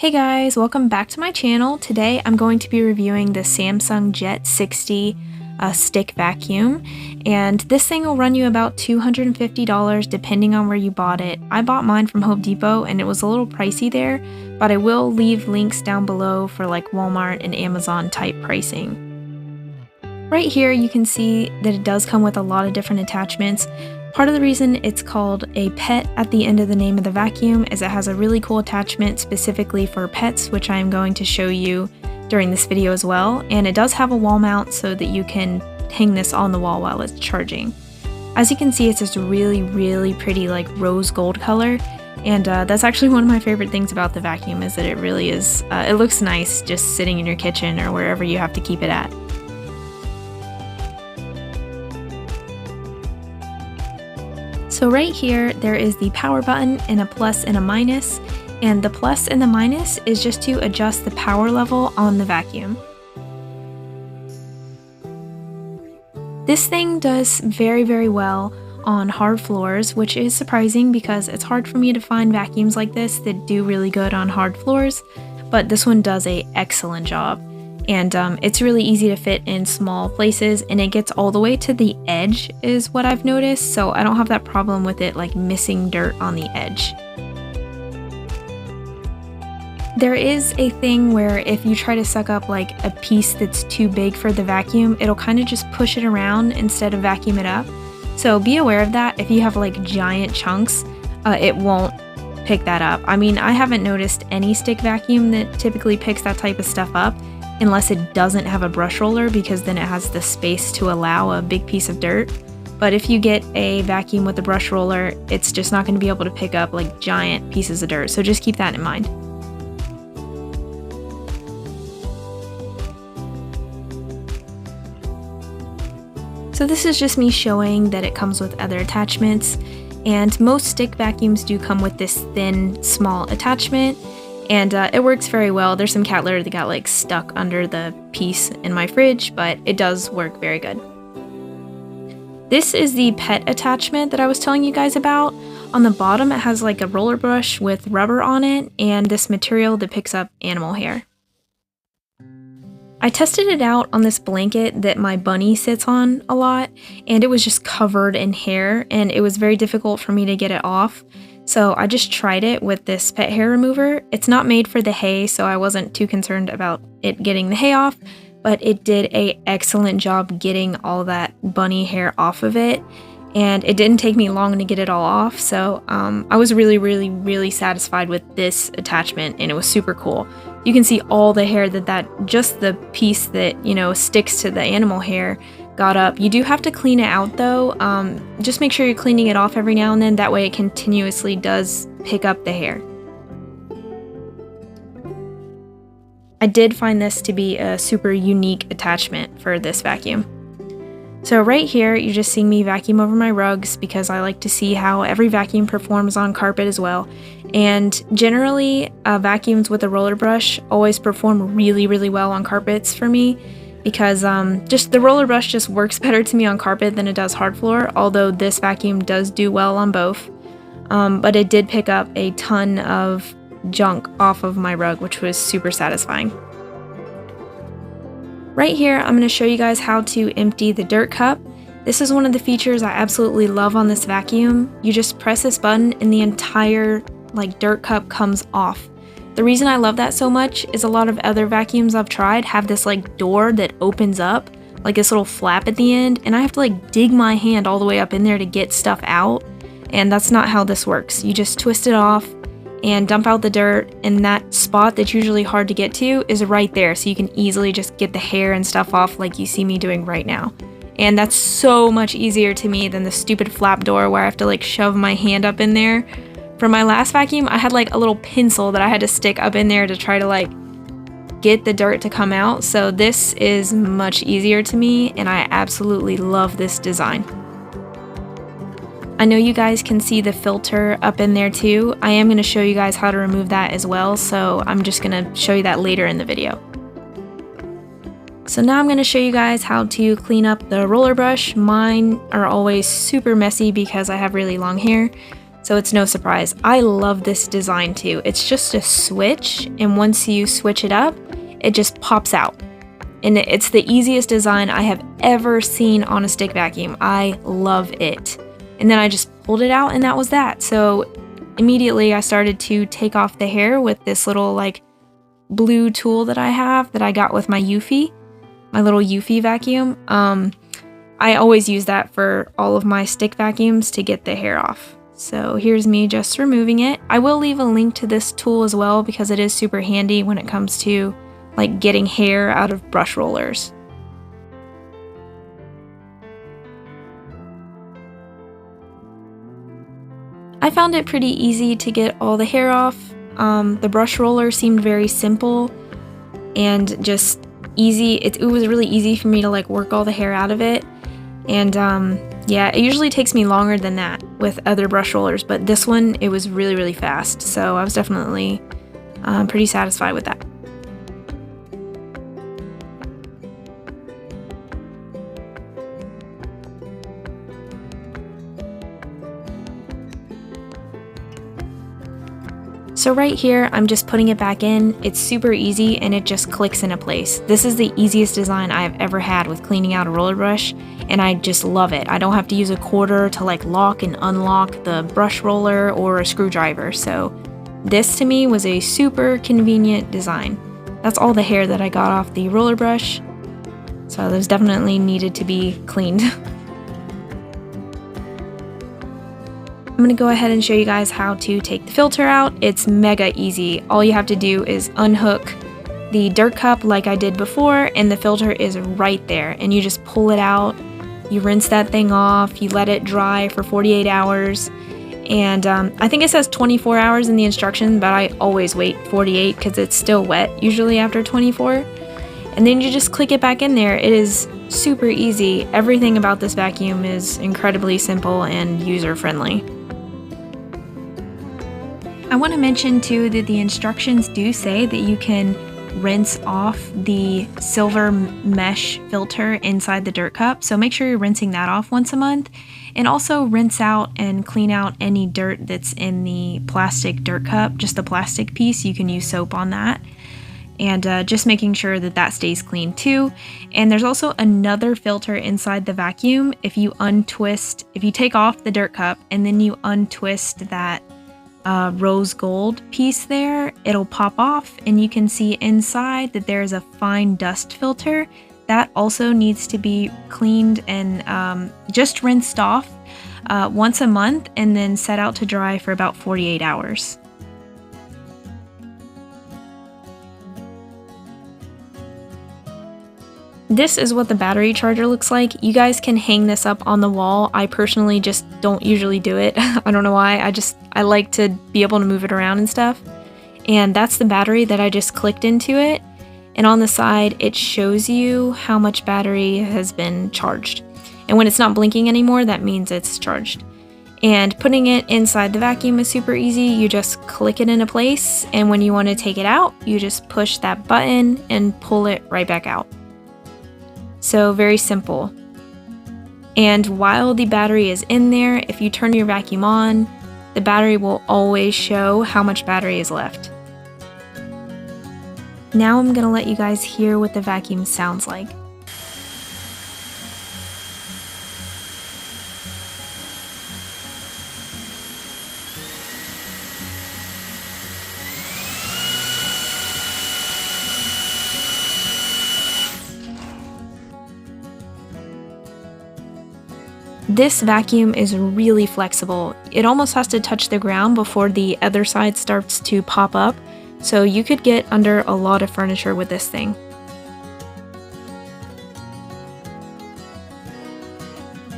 Hey guys, welcome back to my channel. Today I'm going to be reviewing the Samsung Jet 60 stick vacuum, and this thing will run you about $250 depending on where you bought it. I bought mine from Home Depot and it was a little pricey there, but I will leave links down below for like Walmart and Amazon type pricing. Right here you can see that it does come with a lot of different attachments. Part of the reason it's called a pet at the end of the name of the vacuum is it has a really cool attachment specifically for pets, which I am going to show you during this video as well. And it does have a wall mount so that you can hang this on the wall while it's charging. As you can see, it's this really pretty like rose gold color. And that's actually one of my favorite things about the vacuum is that it really is, it looks nice just sitting in your kitchen or wherever you have to keep it at. So right here, there is the power button and a plus and a minus, and the plus and the minus is just to adjust the power level on the vacuum. This thing does very well on hard floors, which is surprising because it's hard for me to find vacuums like this that do really good on hard floors, but this one does an excellent job. And it's really easy to fit in small places, and it gets all the way to the edge is what I've noticed, so I don't have that problem with it like missing dirt on the edge. There is a thing where if you try to suck up like a piece that's too big for the vacuum, it'll kind of just push it around instead of vacuum it up. So be aware of that. If you have like giant chunks, it won't pick that up. I mean, I haven't noticed any stick vacuum that typically picks that type of stuff up, unless it doesn't have a brush roller, because then it has the space to allow a big piece of dirt. But if you get a vacuum with a brush roller, it's just not going to be able to pick up like giant pieces of dirt, so just keep that in mind. So this is just me showing that it comes with other attachments, and most stick vacuums do come with this thin, small attachment. And it works very well. There's some cat litter that got like stuck under the piece in my fridge, but it does work very good. This is the pet attachment that I was telling you guys about. On the bottom it has like a roller brush with rubber on it and this material that picks up animal hair. I tested it out on this blanket that my bunny sits on a lot, and it was just covered in hair and it was very difficult for me to get it off. So I just tried it with this pet hair remover. It's not made for the hay, so I wasn't too concerned about it getting the hay off, but it did an excellent job getting all that bunny hair off of it, and it didn't take me long to get it all off, so I was really satisfied with this attachment, and it was super cool. You can see all the hair just the piece that, you know, sticks to the animal hair got up. You do have to clean it out though. Just make sure you're cleaning it off every now and then, that way it continuously does pick up the hair. I did find this to be a super unique attachment for this vacuum. So right here you're just seeing me vacuum over my rugs because I like to see how every vacuum performs on carpet as well. And generally vacuums with a roller brush always perform really well on carpets for me, because just the roller brush just works better to me on carpet than it does hard floor, although this vacuum does do well on both. But it did pick up a ton of junk off of my rug, which was super satisfying. Right here, I'm going to show you guys how to empty the dirt cup. This is one of the features I absolutely love on this vacuum. You just press this button and the entire like dirt cup comes off. The reason I love that so much is a lot of other vacuums I've tried have this like door that opens up, like this little flap at the end, and I have to like dig my hand all the way up in there to get stuff out, and that's not how this works. You just twist it off and dump out the dirt, and that spot that's usually hard to get to is right there, so you can easily just get the hair and stuff off like you see me doing right now. And that's so much easier to me than the stupid flap door where I have to like shove my hand up in there. For my last vacuum, I had like a little pencil that I had to stick up in there to try to like get the dirt to come out. So this is much easier to me, and I absolutely love this design. I know you guys can see the filter up in there too. I am going to show you guys how to remove that as well, so I'm just going to show you that later in the video. So now I'm going to show you guys how to clean up the roller brush. Mine are always super messy because I have really long hair. so it's no surprise. I love this design too. It's just a switch, and once you switch it up, it just pops out. And it's the easiest design I have ever seen on a stick vacuum. I love it. And then I just pulled it out, and that was that. So immediately I started to take off the hair with this little like blue tool that I have that I got with my Eufy, my little Eufy vacuum. I always use that for all of my stick vacuums to get the hair off. So here's me just removing it. I will leave a link to this tool as well because it is super handy when it comes to like getting hair out of brush rollers. I found it pretty easy to get all the hair off. The brush roller seemed very simple and just easy. It was really easy for me to like work all the hair out of it. And yeah, it usually takes me longer than that with other brush rollers, but this one, it was really, really fast. So I was definitely pretty satisfied with that. So right here, I'm just putting it back in. It's super easy and it just clicks into place. This is the easiest design I've ever had with cleaning out a roller brush, and I just love it. I don't have to use a quarter to like lock and unlock the brush roller or a screwdriver. So this to me was a super convenient design. That's all the hair that I got off the roller brush. So those definitely needed to be cleaned. I'm going to go ahead and show you guys how to take the filter out. It's mega easy. All you have to do is unhook the dirt cup like I did before, and the filter is right there. And you just pull it out, you rinse that thing off, you let it dry for 48 hours. And I think it says 24 hours in the instructions, but I always wait 48 because it's still wet usually after 24. And then you just click it back in there. It is super easy. Everything about this vacuum is incredibly simple and user-friendly. I want to mention too that the instructions do say that you can rinse off the silver mesh filter inside the dirt cup, so make sure you're rinsing that off once a month, and also rinse out and clean out any dirt that's in the plastic dirt cup, just the plastic piece. You can use soap on that, and just making sure that that stays clean too. And there's also another filter inside the vacuum. If you take off the dirt cup and then you untwist that rose gold piece there, it'll pop off and you can see inside that there's a fine dust filter that also needs to be cleaned and just rinsed off once a month and then set out to dry for about 48 hours. This is what the battery charger looks like. You guys can hang this up on the wall. I personally just don't usually do it. I don't know why. I like to be able to move it around and stuff. And that's the battery that I just clicked into it. And on the side, it shows you how much battery has been charged. And when it's not blinking anymore, that means it's charged. And putting it inside the vacuum is super easy. You just click it into place. And when you want to take it out, you just push that button and pull it right back out. So very simple. And while the battery is in there, if you turn your vacuum on, the battery will always show how much battery is left. Now I'm gonna let you guys hear what the vacuum sounds like. This vacuum is really flexible. It almost has to touch the ground before the other side starts to pop up, so you could get under a lot of furniture with this thing.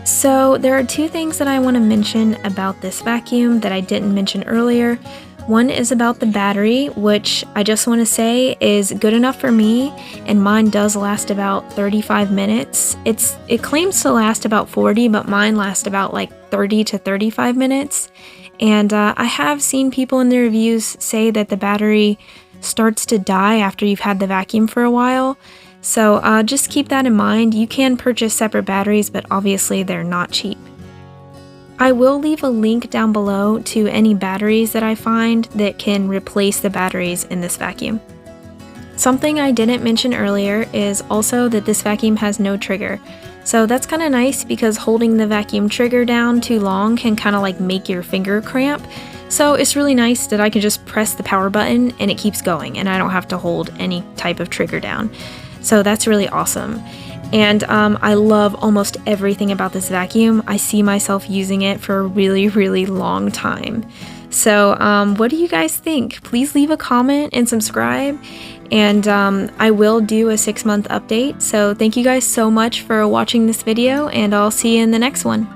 So there are two things that I want to mention about this vacuum that I didn't mention earlier. One is about the battery, which I just want to say is good enough for me, and mine does last about 35 minutes. It claims to last about 40, but mine lasts about like 30 to 35 minutes. And I have seen people in the reviews say that the battery starts to die after you've had the vacuum for a while. So just keep that in mind. You can purchase separate batteries, but obviously they're not cheap. I will leave a link down below to any batteries that I find that can replace the batteries in this vacuum. Something I didn't mention earlier is also that this vacuum has no trigger. So that's kind of nice because holding the vacuum trigger down too long can kind of like make your finger cramp. So it's really nice that I can just press the power button and it keeps going and I don't have to hold any type of trigger down. So that's really awesome. And I love almost everything about this vacuum. I see myself using it for a really, really long time. So what do you guys think? Please leave a comment and subscribe. And I will do a 6-month update. So thank you guys so much for watching this video, and I'll see you in the next one.